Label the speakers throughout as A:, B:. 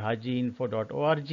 A: hajiinfo.org।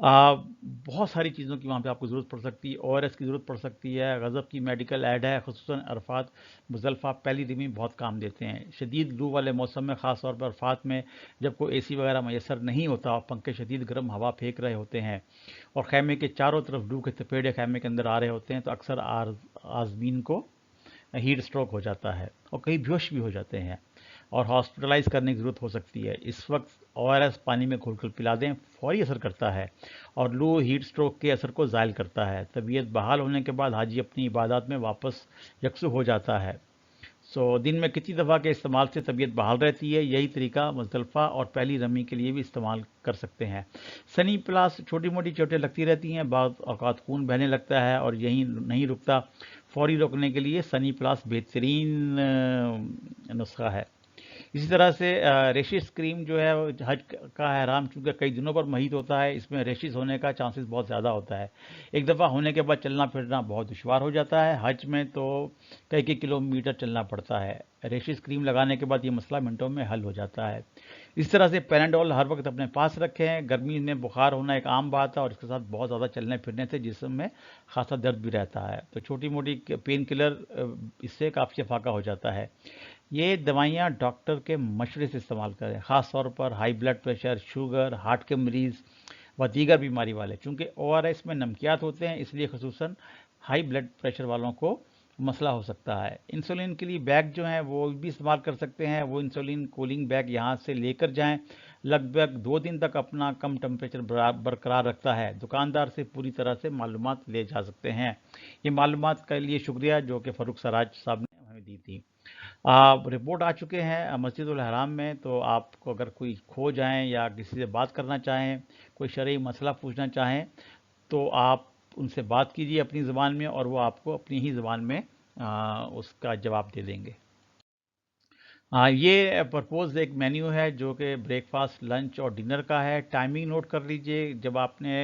A: آ, بہت ساری چیزوں کی وہاں پہ آپ کو ضرورت پڑ سکتی ہے، او آر ایس کی ضرورت پڑ سکتی ہے، غضب کی میڈیکل ایڈ ہے، خصوصاً عرفات مزدلفہ پہلی دن میں بہت کام دیتے ہیں۔ شدید لو والے موسم میں، خاص طور پر عرفات میں جب کوئی اے سی وغیرہ میسر نہیں ہوتا اور پنکھے شدید گرم ہوا پھینک رہے ہوتے ہیں اور خیمے کے چاروں طرف لو کے تپیڑے خیمے کے اندر آ رہے ہوتے ہیں، تو اکثر عازمین کو ہیٹ اسٹروک ہو جاتا ہے اور کئی بیہوش بھی ہو جاتے ہیں اور ہاسپٹلائز کرنے کی ضرورت ہو سکتی ہے۔ اس وقت او آر ایس پانی میں گھول کر پلا دیں، فوری اثر کرتا ہے اور لو ہیٹ سٹروک کے اثر کو زائل کرتا ہے۔ طبیعت بحال ہونے کے بعد حاجی اپنی عبادات میں واپس یکسو ہو جاتا ہے۔ دن میں کتنی دفعہ کے استعمال سے طبیعت بحال رہتی ہے، یہی طریقہ مزدلفہ اور پہلی رمی کے لیے بھی استعمال کر سکتے ہیں۔ سنی پلاس چھوٹی موٹی چوٹیں لگتی رہتی ہیں، بعض اوقات خون بہنے لگتا ہے اور یہی نہیں رکتا، فوری روکنے کے لیے سنی پلاس بہترین نسخہ ہے۔ اسی طرح سے ریشز کریم جو ہے حج کا احرام چونکہ کئی دنوں پر محیط ہوتا ہے، اس میں ریشز ہونے کا چانسز بہت زیادہ ہوتا ہے۔ ایک دفعہ ہونے کے بعد چلنا پھرنا بہت دشوار ہو جاتا ہے، حج میں تو کئی کلومیٹر چلنا پڑتا ہے۔ ریشز کریم لگانے کے بعد یہ مسئلہ منٹوں میں حل ہو جاتا ہے۔ اس طرح سے پیناڈول ہر وقت اپنے پاس رکھیں، گرمی میں بخار ہونا ایک عام بات ہے اور اس کے ساتھ بہت زیادہ چلنے پھرنے سے جسم میں خاصا درد بھی رہتا ہے، تو چھوٹی موٹی پین کلر اس سے کافی فاقہ ہو جاتا ہے۔ یہ دوائیاں ڈاکٹر کے مشورے سے استعمال کریں، خاص طور پر high blood pressure, sugar, heart کے مریض و دیگر بیماری والے، چونکہ او آر ایس میں نمکیات ہوتے ہیں، اس لیے خصوصاً ہائی بلڈ پریشر والوں کو مسئلہ ہو سکتا ہے۔ انسولین کے لیے بیگ جو ہیں وہ بھی استعمال کر سکتے ہیں، وہ انسولین کولنگ بیگ یہاں سے لے کر جائیں، لگ بھگ 2 دن تک اپنا کم ٹمپریچر برقرار رکھتا ہے۔ دکاندار سے پوری طرح سے معلومات لے جا سکتے ہیں۔ یہ معلومات کے لیے شکریہ جو کہ فاروق سراج صاحب نے ہمیں دی تھی۔ آپ رپورٹ آ چکے ہیں مسجد الحرام میں، تو آپ کو اگر کوئی کھو جائیں یا کسی سے بات کرنا چاہیں، کوئی شرعی مسئلہ پوچھنا چاہیں، تو آپ ان سے بات کیجیے اپنی زبان میں اور وہ آپ کو اپنی ہی زبان میں اس کا جواب دے دیں گے۔ یہ پرپوز ایک مینیو ہے جو کہ بریک فاسٹ، لنچ اور ڈنر کا ہے۔ ٹائمنگ نوٹ کر لیجئے جب آپ نے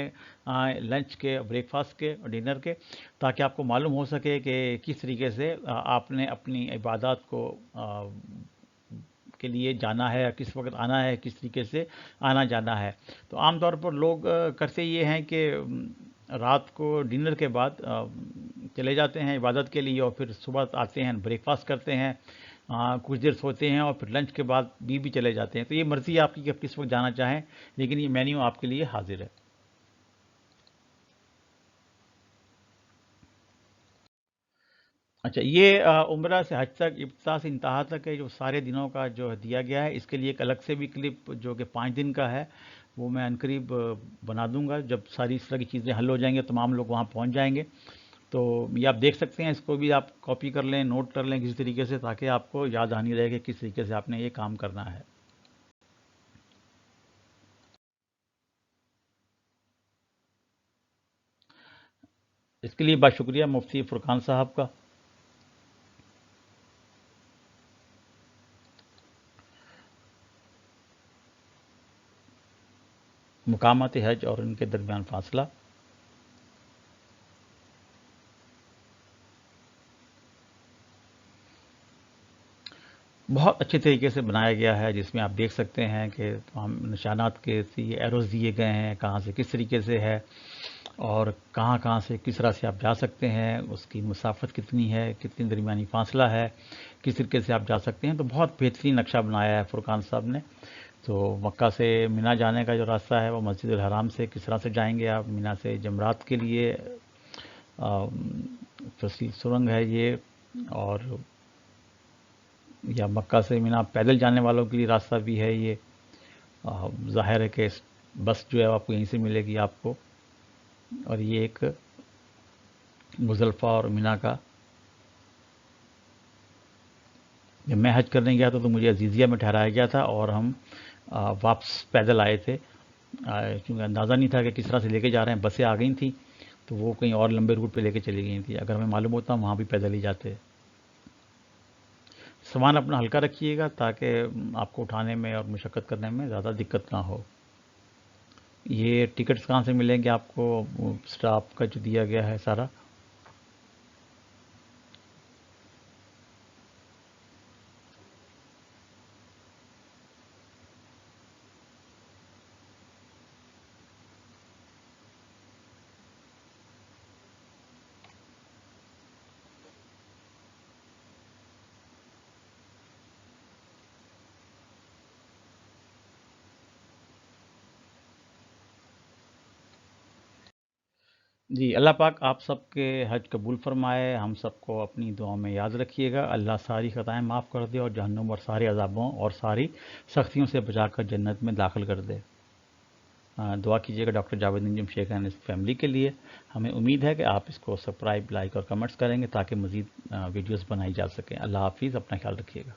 A: لنچ کے، بریک فاسٹ کے اور ڈنر کے، تاکہ آپ کو معلوم ہو سکے کہ کس طریقے سے آپ نے اپنی عبادات کو کے لیے جانا ہے، کس وقت آنا ہے، کس طریقے سے آنا جانا ہے۔ تو عام طور پر لوگ کرتے یہ ہیں کہ رات کو ڈنر کے بعد چلے جاتے ہیں عبادت کے لیے اور پھر صبح آتے ہیں، بریک فاسٹ کرتے ہیں، کچھ دیر سوتے ہیں اور پھر لنچ کے بعد بھی چلے جاتے ہیں۔ تو یہ مرضی ہے آپ کی کہ آپ کس وقت جانا چاہیں، لیکن یہ مینیو آپ کے لیے حاضر ہے۔ اچھا، یہ عمرہ سے حج تک، ابتدا سے انتہا تک ہے، جو سارے دنوں کا جو دیا گیا ہے، اس کے لیے ایک الگ سے بھی کلپ جو کہ 5 دن کا ہے، وہ میں عنقریب بنا دوں گا جب ساری اس طرح کی چیزیں حل ہو جائیں گے، تمام لوگ وہاں پہنچ جائیں گے۔ تو یہ آپ دیکھ سکتے ہیں، اس کو بھی آپ کاپی کر لیں، نوٹ کر لیں کسی طریقے سے، تاکہ آپ کو یاد آنی رہے کہ کس طریقے سے آپ نے یہ کام کرنا ہے۔ اس کے لیے بہت شکریہ مفتی فرقان صاحب کا۔ مقامات حج اور ان کے درمیان فاصلہ۔ بہت اچھے طریقے سے بنایا گیا ہے، جس میں آپ دیکھ سکتے ہیں کہ ہم نشانات کے ایروز دیے گئے ہیں، کہاں سے کس طریقے سے ہے اور کہاں کہاں سے کس طرح سے آپ جا سکتے ہیں، اس کی مسافت کتنی ہے، کتنی درمیانی فاصلہ ہے، کس طریقے سے آپ جا سکتے ہیں۔ تو بہت بہترین نقشہ بنایا ہے فرقان صاحب نے۔ تو مکہ سے مینا جانے کا جو راستہ ہے وہ مسجد الحرام سے کس طرح سے جائیں گے آپ، مینا سے جمرات کے لیے فصیل سرنگ ہے یہ، اور یا مکہ سے مینا پیدل جانے والوں کے لیے راستہ بھی ہے یہ۔ ظاہر ہے کہ بس جو ہے آپ کو یہیں سے ملے گی آپ کو، اور یہ ایک مزدلفہ اور مینا کا۔ جب میں حج کرنے گیا تھا تو مجھے عزیزیہ میں ٹھہرایا گیا تھا اور ہم واپس پیدل آئے تھے، کیونکہ اندازہ نہیں تھا کہ کس طرح سے لے کے جا رہے ہیں، بسیں آ گئی تھیں تو وہ کہیں اور لمبے روٹ پہ لے کے چلی گئی تھیں، اگر ہمیں معلوم ہوتا وہاں بھی پیدل ہی جاتے۔ سامان اپنا ہلکا رکھیے گا تاکہ آپ کو اٹھانے میں اور مشقت کرنے میں زیادہ دقت نہ ہو۔ یہ ٹکٹس کہاں سے ملیں گے آپ کو؟ اسٹاف کا جو دیا گیا ہے سارا۔ جی اللہ پاک آپ سب کے حج قبول فرمائے، ہم سب کو اپنی دعاؤں میں یاد رکھیے گا، اللہ ساری خطائیں معاف کر دے اور جہنم اور سارے عذابوں اور ساری سختیوں سے بچا کر جنت میں داخل کر دے۔ دعا کیجیے گا doctor Javed Anjum Sheikh and us family کے لیے۔ ہمیں امید ہے کہ آپ اس کو سبسکرائب، لائک اور کمنٹس کریں گے تاکہ مزید ویڈیوز بنائی جا سکیں۔ اللہ حافظ، اپنا خیال رکھیے گا۔